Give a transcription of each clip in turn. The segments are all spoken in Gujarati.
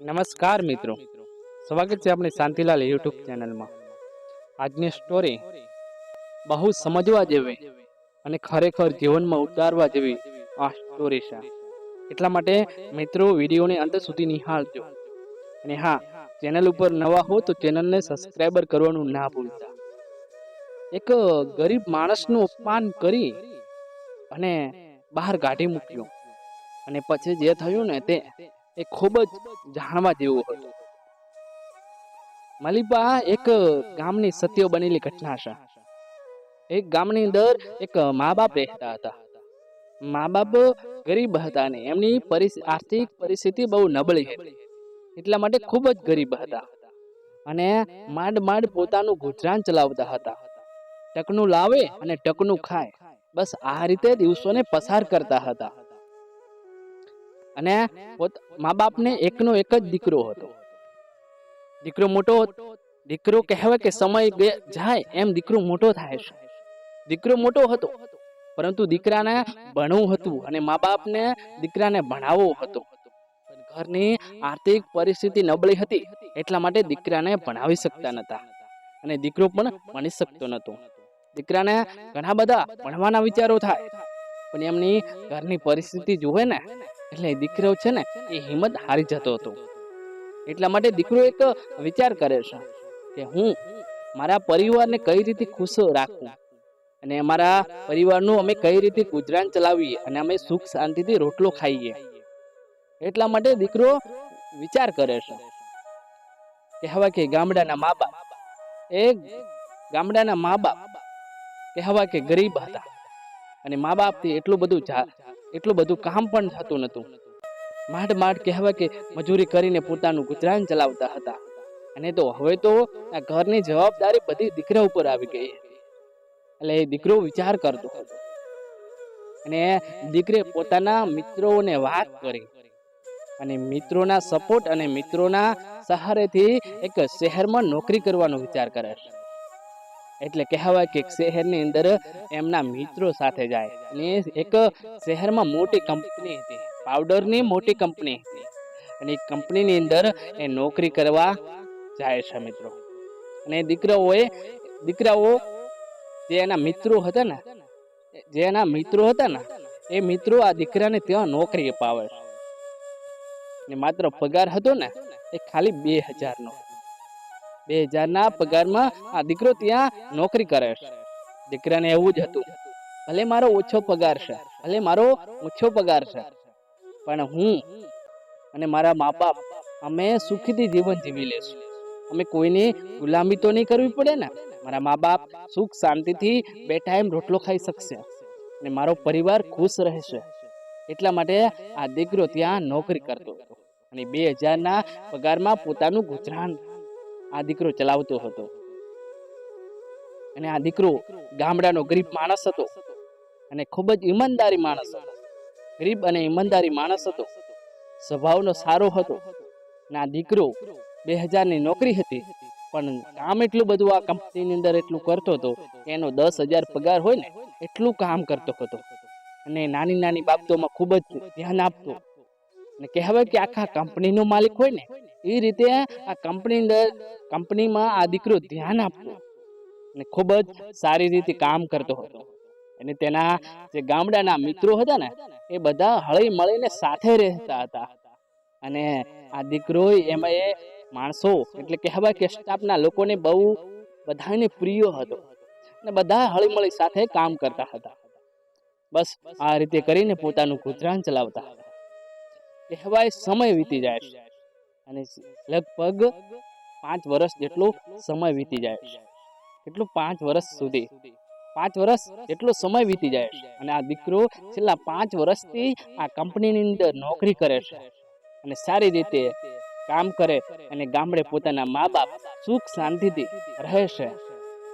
નમસ્કાર મિત્રો, સ્વાગત છે આપણી શાંતિલાલ યુટ્યુબ ચેનલમાં। આજની સ્ટોરી બહુ સમજવા જેવી અને ખરેખર જીવનમાં ઉતારવા જેવી આ સ્ટોરી છે। એટલા માટે મિત્રો વિડીયોને અંત સુધી નિહાળજો। અને હા, ચેનલ ઉપર નવા હો તો ચેનલને સબસ્ક્રાઈબર કરવાનું ના ભૂલતા। એક ગરીબ માણસનું અપમાન કરી અને બહાર કાઢી મૂક્યો, અને પછી જે થયું ને તે ખૂબ જ જાણવા જેવું હતું। માલિપા એક ગામની સત્ય બનેલી ઘટના છે। એક ગામની અંદર એક મા બાપ રહેતા હતા। મા બાપ ગરીબ હતા અને એમની આર્થિક પરિસ્થિતિ બહુ નબળી હતી, એટલા માટે ખૂબ જ ગરીબ હતા અને માંડ માંડ પોતાનું ગુજરાન ચલાવતા હતા। ટકનું લાવે અને ટકનું ખાય, બસ આ રીતે દિવસોને પસાર કરતા હતા। અને મા બાપને એકનો એક જ દીકરો હતો। દીકરો મોટો, દીકરો કહેવાય કે સમય જાય એમ દીકરો મોટો થાય છે। દીકરો મોટો હતો, પરંતુ દીકરાને ભણવું હતું અને મા બાપને દીકરાને ભણાવવો હતો। ઘરની આર્થિક પરિસ્થિતિ નબળી હતી, એટલા માટે દીકરાને ભણાવી શકતા નહોતા અને દીકરો પણ ભણી શકતો નહોતો। દીકરાને ઘણા બધા ભણવાના વિચારો થાય, પણ એમની ઘરની પરિસ્થિતિ જોવે ને એટલે દીકરો છે ને એ હિંમત હારી જતો હતો। એટલા માટે દીકરો એક વિચાર કરે છે કે હું મારા પરિવારને કઈ રીતે ખુશ રાખું અને અમારા પરિવારનું અમે કઈ રીતે ગુજરાન ચલાવીએ અને અમે સુખ શાંતિથી રોટલો ખાઈએ। એટલા માટે દીકરો વિચાર કરે છે। કહેવાય કે ગામડાના મા બાપ, ગામડાના મા બાપ કહેવાય કે ગરીબ હતા અને મા બાપથી એટલું બધું કામ પણ થતું નહોતું। માંડ માંડ કહેવાય કે મજૂરી કરીને પોતાનું ગુજરાન ચલાવતા હતા। અને તો હવે તો આ ઘરની જવાબદારી બધી દીકરા ઉપર આવી ગઈ હતી। એટલે એ દીકરો વિચાર કરતો હતો અને દીકરે પોતાના મિત્રોને વાત કરી અને મિત્રોના સપોર્ટ અને મિત્રોના સહારેથી એક શહેરમાં નોકરી કરવાનો વિચાર કરે છે। એટલે કહેવાય કે શહેરની અંદર એમના મિત્રો સાથે જાય અને એક શહેરમાં મોટી કંપની હતી, પાવડરની મોટી કંપની હતી, અને એ કંપનીની અંદર એ નોકરી કરવા જાય છે મિત્રો। અને દીકરાઓ જે એના મિત્રો હતા ને એ મિત્રો આ દીકરાને ત્યાં નોકરી અપાવે છે। ને માત્ર પગાર હતો ને એ ખાલી 2000 નો। 2000 ના પગારમાં આ દીકરો ત્યાં નોકરી કરે છે। દીકરાને એવું જ હતું, ભલે મારો ઓછો પગાર છે, પણ હું અને મારા મા બાપ અમે સુખીથી જીવન જીવી લેશું। અમે કોઈની ગુલામી તો નહીં કરવી પડે ને। મારા મા બાપ સુખ શાંતિથી બે ટાઈમ રોટલો ખાઈ શકશે અને મારો પરિવાર ખુશ રહેશે। એટલા માટે આ દીકરો ત્યાં નોકરી કરતો હતો અને 2000 ના પગારમાં પોતાનું ગુજરાન આ દીકરો ચલાવતો હતો। અને આ દીકરો ગામડાનો ગરીબ માણસ હતો અને ખૂબ જ ઈમાનદારી માણસ હતો। ગરીબ અને ઈમાનદારી માણસ હતો, સ્વભાવનો સારો હતો। ના દીકરો 2000 ની નોકરી હતી, પણ કામ એટલું બધું આ કંપનીની અંદર એટલું કરતો હતો કે એનો 10,000 પગાર હોય ને એટલું કામ કરતો હતો અને નાની નાની બાબતોમાં ખૂબ જ ધ્યાન આપતો। અને કહેવાય કે આખા કંપનીનો માલિક હોય ને એ રીતે આ કંપનીમાં આ દીકરો ધ્યાન આપતો અને ખૂબ જ સારી રીતે કામ કરતો હતો। અને તેના જે ગામડાના મિત્રો હતા ને એ બધા હળી મળીને સાથે રહેતા હતા। અને આ દીકરો એમાં એ માણસો એટલે કહેવાય કે સ્ટાફના લોકોને બહુ બધાને પ્રિય હતો અને બધા હળી મળી સાથે કામ કરતા હતા। બસ આ રીતે કરીને પોતાનું ગુજરાન ચલાવતા હતા। કહેવાય સમય વીતી જાય છે અને લગભગ 5 વર્ષ જેટલો સમય વીતી જાય છે। કેટલું 5 વર્ષ સુધી 5 વર્ષ જેટલો સમય વીતી જાય છે અને આ દીકરો છેલ્લા 5 વર્ષથી આ કંપનીની અંદર નોકરી કરે છે અને સારી રીતે કામ કરે અને ગામડે પોતાના મા બાપ સુખ શાંતિથી રહે છે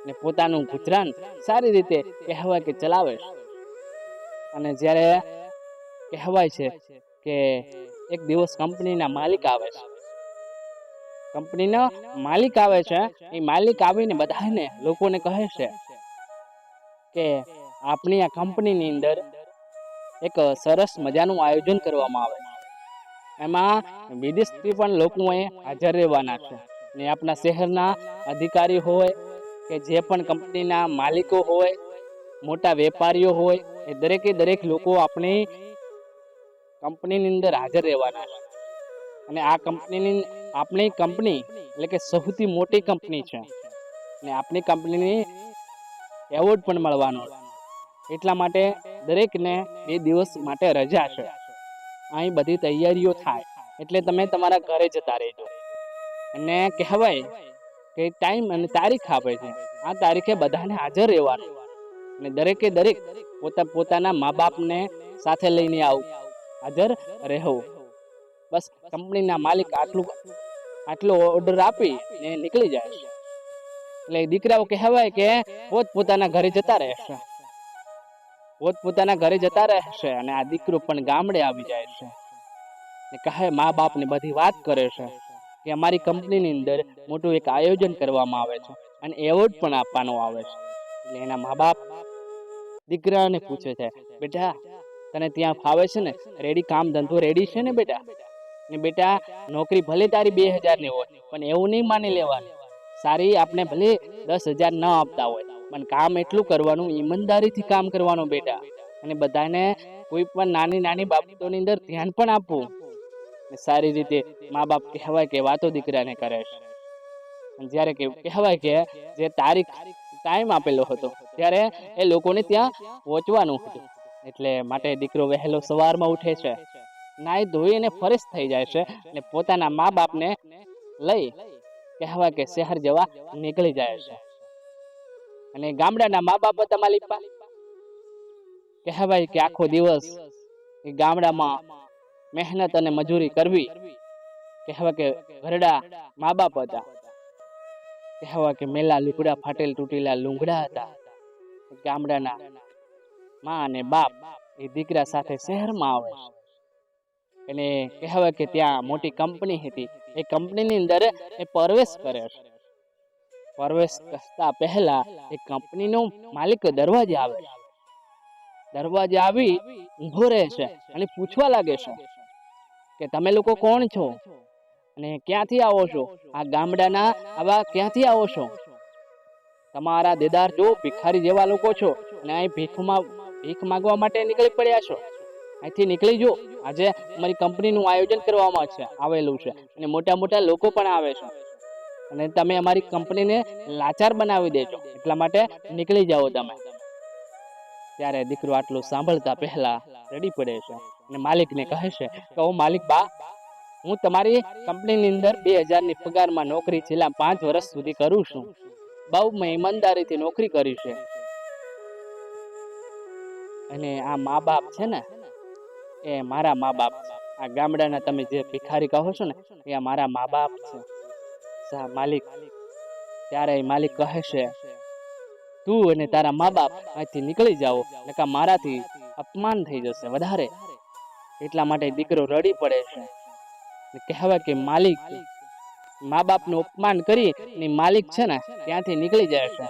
અને પોતાનું ગુજરાન સારી રીતે કહેવાય કે ચલાવે છે। અને જ્યારે કહેવાય છે કે એક દિવસ કંપનીના માલિક આવે છે, એ માલિક આવીને બધાને લોકોને કહે છે કે આપણી આ કંપનીની અંદર એક સરસ મજાનું આયોજન કરવામાં આવે છે એમાં વિદેશથી પણ લોકો અહીં હાજર રહેવાના છે. ને આપણા શહેરના અધિકારી હોય કે જે પણ કંપનીના માલિકો હોય, મોટા વેપારીઓ હોય, એ દરેક લોકો આપણી કંપનીની અંદર હાજર રહેવાના છે. અને આ આપણી કંપની એટલે કે સૌથી મોટી કંપની છે. ને આપણી કંપનીની એવોર્ડ પણ મળવાનો છે. એટલા માટે દરેકને 2 દિવસ માટે રજા છે. અહીં બધી તૈયારીઓ થાય એટલે તમે તમારા ઘરે જતા રહેજો. અને કહેવાય કે ટાઈમ અને તારીખ આપે છે. આ તારીખે બધાને હાજર રહેવાનું. અને દરેક પોતાના મા બાપને સાથે લઈને હાજર રહેવું. બસ કંપનીના માલિક આટલો ઓર્ડર આપી ને નીકળી જાય છે. એટલે દીકરાઓ કહેવાય કે પોતાના ઘરે જતા રહેશે. પોતાના ઘરે જતા રહેશે અને આ દીકરો પણ ગામડે આવી જાય છે. ને કહે મા બાપને બધી વાત કરે છે કે અમારી કંપનીની અંદર મોટું એક આયોજન કરવામાં આવે છે અને એવોર્ડ પણ આપવાનો આવે છે. એટલે એના મા બાપ દીકરાને પૂછે છે, બેટા તને ત્યાં ફાવે છે ને? રેડી, કામ ધંધો રેડી છે ને બેટા? ને બેટા નોકરી ભલે તારી 2000 ની હોય પણ એવું નહીં માની લેવાનું. સારી આપણે ભલે 10,000 ન આપતા હોય પણ કામ એટલું કરવાનું, ઈમાનદારીથી કામ કરવાનું બેટા. અને બધાને કોઈ પણ નાની બાબતોની અંદર ધ્યાન પણ આપવું. સારી રીતે મા બાપ કહેવાય કે વાતો દીકરાને કરે છે. જ્યારે કહેવાય કે જે ટાઈમ આપેલો હતો ત્યારે એ લોકોને ત્યાં પહોંચવાનું હતું. એટલે માટે દીકરો વહેલો સવારમાં ઉઠે છે, નાઈ ધોઈને ફ્રેશ થઈ જાય છે અને પોતાના મા બાપને લઈ કહેવાય કે શહેર જવા નીકળી જાય છે. અને ગામડાના મા બાપ હતા માલિપા. કહેવાય કે આખો દિવસ એ ગામડામાં મહેનત અને મજૂરી કરવી. કહેવાય કે ઘરડા મા બાપ હતા. કહેવાય કે મેલા લુગડા, ફાટેલ તૂટેલા લુંગડા હતા. ગામડાના માં અને બાપ એ દીકરા સાથે શહેરમાં આવે છે. અને કહેવાય કે ત્યાં મોટી કંપની હતી. એ કંપનીની અંદર એ પ્રવેશ કરે છે. પ્રવેશ કરતા પહેલા એ કંપનીનો માલિક દરવાજે આવે છે. દરવાજે આવી ઊભો રહે છે અને પૂછવા લાગે છે કે તમે લોકો કોણ છો અને ક્યાંથી આવો છો? આ ગામડાના આવા ક્યાંથી આવો છો? તમારા દેદાર જો ભિખારી જેવા લોકો છો અને અહીં ભીખ માંગવા માટે નીકળી પડ્યા છો. અહીંથી નીકળી જો. આજે અમારી કંપનીનું આયોજન કરવામાં આવેલું છે અને મોટા લોકો પણ આવે છે અને તમે અમારી કંપનીને લાચાર બનાવી દેજો. એટલા માટે નીકળી જાઓ તમે. ત્યારે દીકરો આટલું સાંભળતા પહેલા રડી પડે છે અને માલિકને કહે છે કે ઓ માલિક બા, હું તમારી કંપનીની અંદર 2000 ની પગારમાં નોકરી છેલ્લા 5 વર્ષ સુધી કરું છું. બહુ મેં ઈમાનદારીથી નોકરી કરી છે. અને આ મા બાપ છે ને એ મારા મા બાપ છે. આ ગામડાના તમે જે ભિખારી કહો છો ને એ મારા મા બાપ છે. માલિક ત્યારે માલિક કહે છે, તું અને તારા મા બાપ અહીંથી નીકળી જાઓ, નકા મારાથી અપમાન થઈ જશે વધારે. એટલા માટે દીકરો રડી પડે છે. કહેવાય કે માલિક મા બાપનું અપમાન કરી અને માલિક છે ને ત્યાંથી નીકળી જાય છે.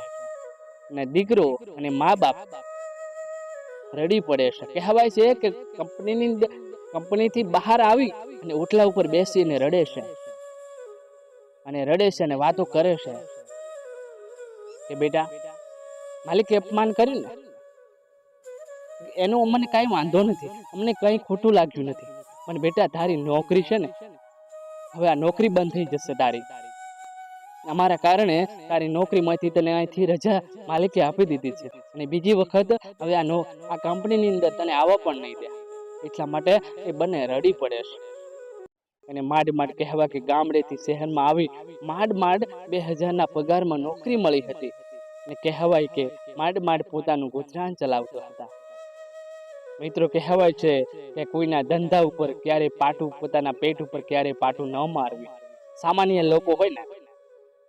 અને દીકરો અને મા બાપ રડી પડે છે. કહેવાય છે કે કંપનીથી બહાર આવી અને ઓટલા ઉપર બેસીને રડે છે અને વાતો કરે છે કે બેટા માલિકે અપમાન કર્યું ને એનો અમને કઈ વાંધો નથી, અમને કઈ ખોટું લાગ્યું નથી, પણ બેટા તારી નોકરી છે ને હવે આ નોકરી બંધ થઈ જશે તારી. અમારા કારણે તારી નોકરીમાંથી તને અહીંથી રજા માલિકે આપી દીધી છે અને બીજી વખત હવે આ કંપનીની અંદર તને આવવા પણ નહીં દે. એટલા માટે એ બંને રડી પડે છે. અને માંડ કહેવા કે ગામડેથી શહેરમાં આવી માંડ 2000 ના પગારમાં નોકરી મળી હતી. અને કહેવાય કે માંડ પોતાનું ગુજરાન ચલાવતા હતા. મિત્રો કહેવાય છે કે કોઈના ધંધા ઉપર ક્યારે પોતાના પેટ ઉપર ક્યારે પાટું ન મારવી. સામાન્ય લોકો હોય ને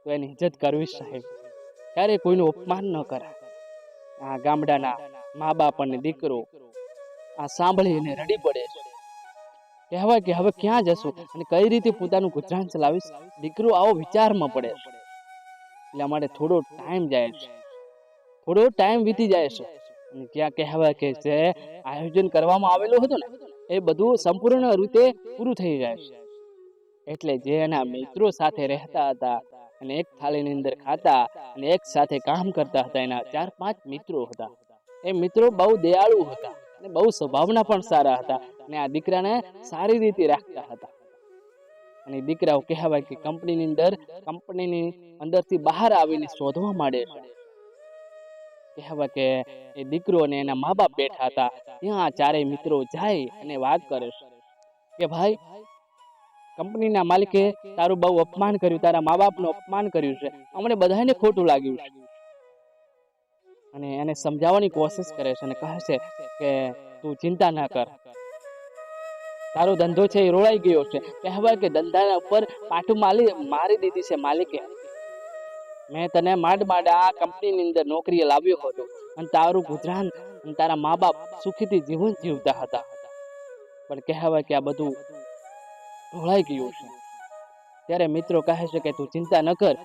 તો એની ઇજ્જત કરવી સાહેબ. ક્યારે કોઈનું અપમાન ન કરાય. આ ગામડાના મા બાપ અને દીકરો આ સાંભળીને રડી પડે છે. કહેવાય કે હવે ક્યાં જશું અને કઈ રીતે પોતાનું ગુજરાન ચલાવીશ. દીકરો આવો વિચારમાં પડે છે. એટલે અમારે થોડો ટાઈમ જાય છે, થોડો ટાઈમ વીતી જાય છે. અને ત્યાં કહેવાય કે જે આયોજન કરવામાં આવેલું હતું ને એ બધું સંપૂર્ણ રીતે પૂરું થઈ જાય છે. એટલે જે એના મિત્રો સાથે રહેતા હતા અને એક થાળીની અંદર ખાતા અને એક સાથે કામ કરતા હતા, એના 4-5 મિત્રો હતા. એ મિત્રો બહુ દયાળુ હતા અને બહુ સ્વભાવના પણ સારા હતા અને આ દીકરાને સારી રીતે રાખતા હતા. અને દીકરાઓ કહેવાય કે કંપનીની અંદરથી બહાર આવીને શોધવા માંડે છે. કહેવાય કે એ દીકરો અને એના મા બાપ બેઠા હતા, ત્યાં ચારેય મિત્રો જાય અને વાત કરે છે કે ભાઈ, કંપનીના માલિકે તારું બહુ અપમાન કર્યું, તારા મા બાપનું અપમાન કર્યું છે, અમને બધાને ખોટું લાગ્યું છે. અને એને સમજાવવાની કોશિશ કરે છે અને કહે છે કે તું ચિંતા ના કર, તારો ધંધો છે એ રોળાઈ ગયો છે. કહેવાય કે ધંધાના ઉપર પાટું મારી દીધી છે માલિકે. મેં તને માંડ આ કંપનીની અંદર નોકરીએ લાવ્યો હતો અને તારું ગુજરાન અને તારા મા બાપ સુખીથી જીવન જીવતા હતા, પણ કહેવાય કે આ બધું ઢોળાઈ ગયું છે. ત્યારે મિત્રો કહે છે કે તું ચિંતા ન કર,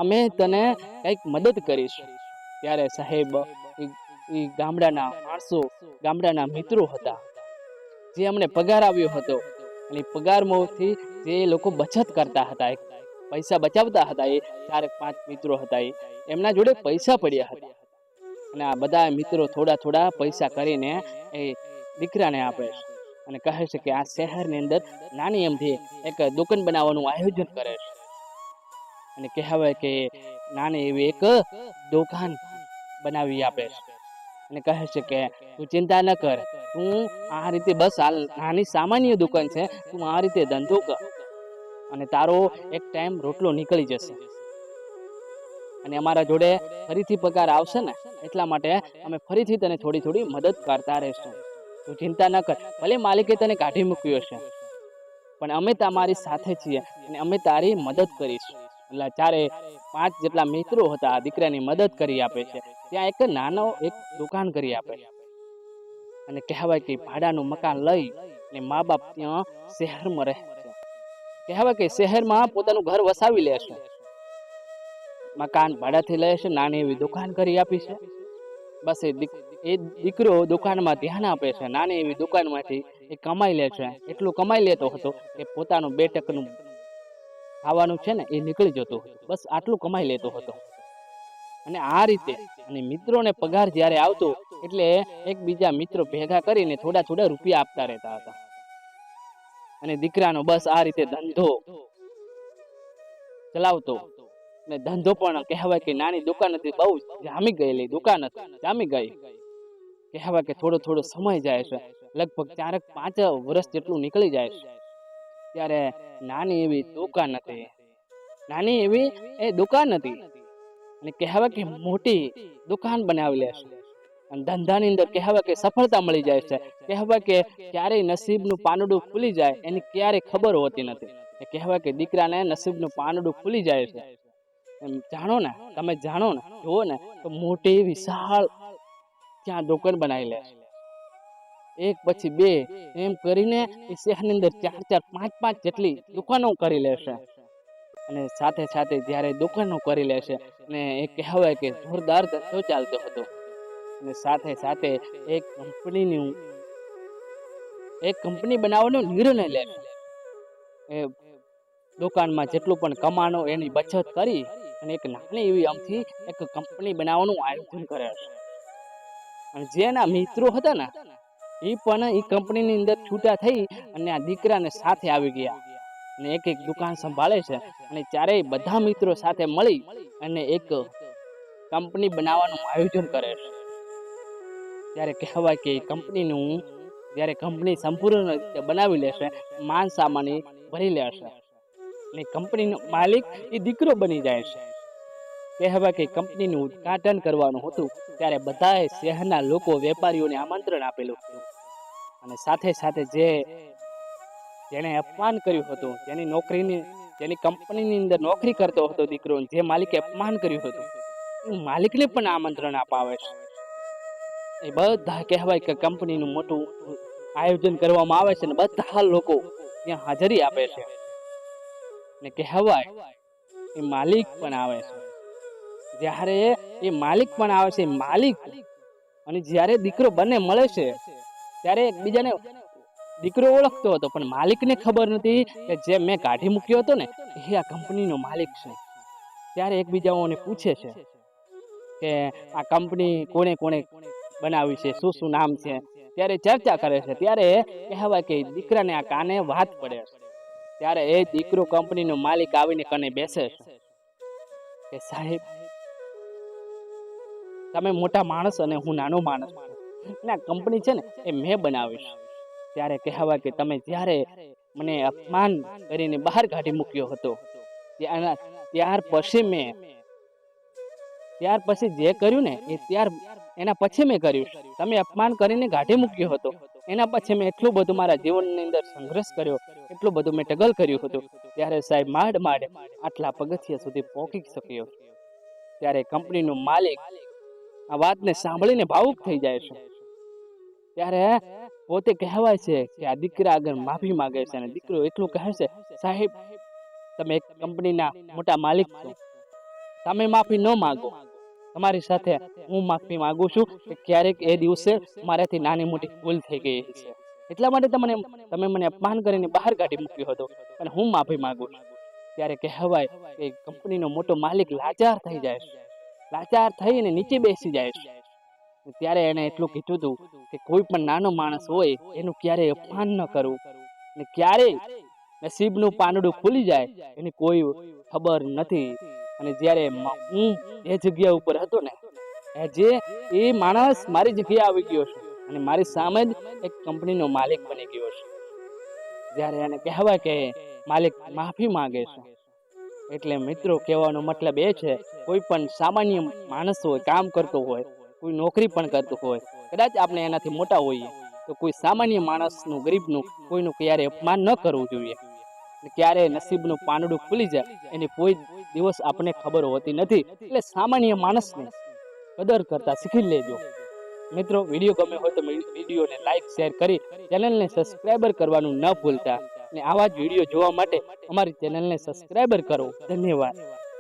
અમે તને કંઈક મદદ કરીશું. ત્યારે સાહેબ, એ ગામડાના માણસો, ગામડાના મિત્રો હતા, જે અમને પગાર આવ્યો હતો અને પગારમાંથી જે લોકો બચત કરતા હતા, પૈસા બચાવતા હતા, એ 4-5 મિત્રો હતા, એમના જોડે પૈસા પડ્યા હતા. અને આ બધા મિત્રો થોડા પૈસા કરીને એ દીકરાને આપે છે અને કહે છે કે આ શહેરની અંદર નાની એમથી એક દુકાન બનાવવાનું આયોજન કરે છે. અને કહેવાય કે નાની એવી એક દુકાન બનાવી આપે છે અને કહે છે કે તું ચિંતા ન કર, તું આ રીતે બસ આ નાની સામાન્ય દુકાન છે, તું આ રીતે ધંધો કર અને તારો એક ટાઈમ રોટલો નીકળી જશે અને અમારા જોડે ફરીથી પગાર આવશે ને, એટલા માટે અમે ફરીથી તને થોડી મદદ કરતા રહેશું. તું ચિંતા ન કર, ભલે માલિકે તને કાઢી મૂક્યો છે, પણ અમે તમારી સાથે છીએ અને અમે તારી મદદ કરીશું. એટલે 4-5 જેટલા મિત્રો હતા, આ દીકરાની મદદ કરી આપે છે. ત્યાં એક નાનો એક દુકાન કરી આપે અને કહેવાય કે ભાડાનું મકાન લઈ અને મા બાપ ત્યાં શહેરમાં રહે છે. કહેવાય કે શહેરમાં પોતાનું ઘર વસાવી લે છે, મકાન ભાડાથી લે છે, નાની એવી દુકાન કરી આપી છે. બસ એ દીકરો દુકાનમાં ધ્યાન આપે છે, નાની એવી દુકાનમાંથી એ કમાઈ લે છે. એટલું કમાઈ લેતો હતો કે પોતાનું 2 ટકનું ખાવાનું છે ને એ નીકળી જતું હતું, બસ આટલું કમાઈ લેતો હતો. અને આ રીતે અને મિત્રોને પગાર જ્યારે આવતો એટલે એકબીજા મિત્રો ભેગા કરીને થોડા રૂપિયા આપતા રહેતા હતા. અને દીકરાનો બસ આ રીતે ધંધો ચલાવતો. ને ધંધો પણ કહેવાય કે નાની દુકાન હતી, બહુ જામી ગયેલી દુકાન હતી, જામી ગઈ. કહેવાય કે થોડો સમય જાય છે, લગભગ 4-5 વર્ષ જેટલું નીકળી જાય છે. ત્યારે નાની એવી દુકાન હતી, નાની એવી એ દુકાન હતી અને કહેવાય કે મોટી દુકાન બનાવી લે છે અને ધંધાની અંદર કહેવાય કે સફળતા મળી જાય છે. કહેવાય કે ક્યારેય નસીબનું પાંદડું ખુલી જાય એની ક્યારેય ખબર હોતી નથી. એ કહેવાય કે દીકરાને નસીબનું પાંદડું ખુલી જાય છે. એમ જાણો ને, તમે જાણો ને, જુઓ ને તો મોટી વિશાળ ત્યાં દુકાન બનાવી લે છે, એક પછી બે એમ કરીને એ શહેરની અંદર 4-5 જેટલી દુકાનો કરી લેશે. અને સાથે જ્યારે દુકાનો કરી લેશે અને એ કહેવાય કે જોરદાર ધંધો ચાલતો હતો. અને સાથે એક કંપની બનાવવાનો નિર્ણય લે છે. એ દુકાનમાં જેટલું પણ કમાણો એની બચત કરી અને એક નાની એવી આમથી એક કંપની બનાવવાનું આયોજન કરે છે. અને જેના મિત્રો હતા ને એ પણ એ કંપનીની અંદર છૂટા થઈ અને આ દીકરાને સાથે આવી ગયા અને એક દુકાન સંભાળે છે. અને ચારેય બધા મિત્રો સાથે મળી અને એક કંપની બનાવવાનું આયોજન કરે છે. ત્યારે કહેવાય કે જ્યારે કંપની સંપૂર્ણ રીતે બનાવી લેશે, માન સામાન ભરી લેશે અને કંપનીનો માલિક એ દીકરો બની જાય છે. કહેવાય કે કંપનીનું ઉદ્ઘાટન કરવાનું હતું, ત્યારે બધાએ શહેરના લોકો, વેપારીઓને આમંત્રણ આપેલું હતું. અને સાથે જેણે અપમાન કર્યું હતું, જેની કંપનીની અંદર નોકરી કરતો હતો દીકરો, જે માલિકે અપમાન કર્યું હતું, એ માલિકને પણ આમંત્રણ અપાવે છે. એ બધા કહેવાય કે કંપનીનું મોટું આયોજન કરવામાં આવે છે અને બધા લોકો ત્યાં હાજરી આપે છે. ને કહેવાય એ માલિક પણ આવે છે. જ્યારે એ માલિક પણ આવે છે, માલિક અને જ્યારે દીકરો બંને મળે છે ત્યારે એકબીજાને દીકરો ઓળખતો હતો, પણ માલિકને ખબર નથી કે જે મેં કાઢી મૂક્યો હતો ને એ આ કંપનીનો માલિક છે. ત્યારે એકબીજાઓને પૂછે છે કે આ કંપની કોણે કોણે બનાવી છે, શું શું નામ છે. ત્યારે ચર્ચા કરે છે. ત્યારે કહેવાય કે દીકરાને આ કાને વાત પડે છે. ત્યારે એ દીકરો કંપનીનો માલિક આવીને કને બેસે છે કે સાહેબ, તમે મોટા માણસ અને હું નાનો માણસ છું, અને આ કંપની છે ને એ મેં બનાવીશ. ત્યારે કહેવાય કે તમે જ્યારે મને અપમાન કરીને બહાર કાઢી મૂક્યો હતો, ત્યાર પછી જે કર્યું ને એના પછી મેં કર્યું. તમે અપમાન કરીને કાઢી મૂક્યો હતો, એના પછી મેં એટલું બધું મારા જીવનની અંદર સંઘર્ષ કર્યો, એટલું બધું મેં ટગલ કર્યું હતું. ત્યારે સાહેબ માંડ આટલા પગથિયા સુધી પહોંચી શક્યો. ત્યારે કંપનીનો માલિક આ વાતને સાંભળીને ભાવુક થઈ જાય છે. ત્યારે પોતે કહેવાય છે કે આ દીકરા આગળ માફી માંગે છે, અને દીકરો એટલું કહે છે, સાહેબ, તમે એક કંપનીના મોટા માલિક છો, તમે માફી ન માંગો. તમારી સાથે હું માફી માંગુ છું કે ક્યારેક એ દિવસે મારાથી નાની મોટી ભૂલ થઈ ગઈ છે, એટલા માટે તમે મને અપમાન કરીને બહાર કાઢી મૂક્યો હતો, અને હું માફી માંગુ છું. ત્યારે કહેવાય કે કંપનીનો મોટો માલિક લાચાર થઈ જાય છે. લાચાર થઈને નીચે બેસી જાય છે. ત્યારે એને એટલું કીધું હતું કે કોઈ પણ નાનો માણસ હોય એનું ક્યારેય અપમાન ન કરવું, ને ક્યારેય નસીબનું પાંદડું ખુલી જાય એની કોઈ ખબર નથી. અને જ્યારે હું એ જગ્યા ઉપર હતો ને, એ માણસ મારી જગ્યાએ આવી ગયો છે, અને મારી સામે જ એક કંપનીનો માલિક બની ગયો છે. જ્યારે એને કહેવાય કે માલિક માફી માંગે છે. એટલે મિત્રો, કહેવાનો મતલબ એ છે, કોઈ પણ સામાન્ય માણસ હોય, કામ કરતો હોય, કોઈ નોકરી પણ કરતો હોય, કદાચ આપણે એનાથી મોટા હોઈએ, તો કોઈ સામાન્ય માણસનું, ગરીબનું, કોઈનું ક્યારે અપમાન ન કરવું જોઈએ. ક્યારે નસીબનું પાંદડું ખુલી જાય એની કોઈ દિવસ આપણને ખબર હોતી નથી. એટલે સામાન્ય માણસને કદર કરતા શીખી લેજો. મિત્રો, વિડીયો ગમે હોય તો વિડીયોને લાઈક, શેર કરી ચેનલને સબસ્ક્રાઈબર કરવાનું ન ભૂલતા. અને આવા જ વિડીયો જોવા માટે અમારી ચેનલને સબસ્ક્રાઈબર કરો. ધન્યવાદ.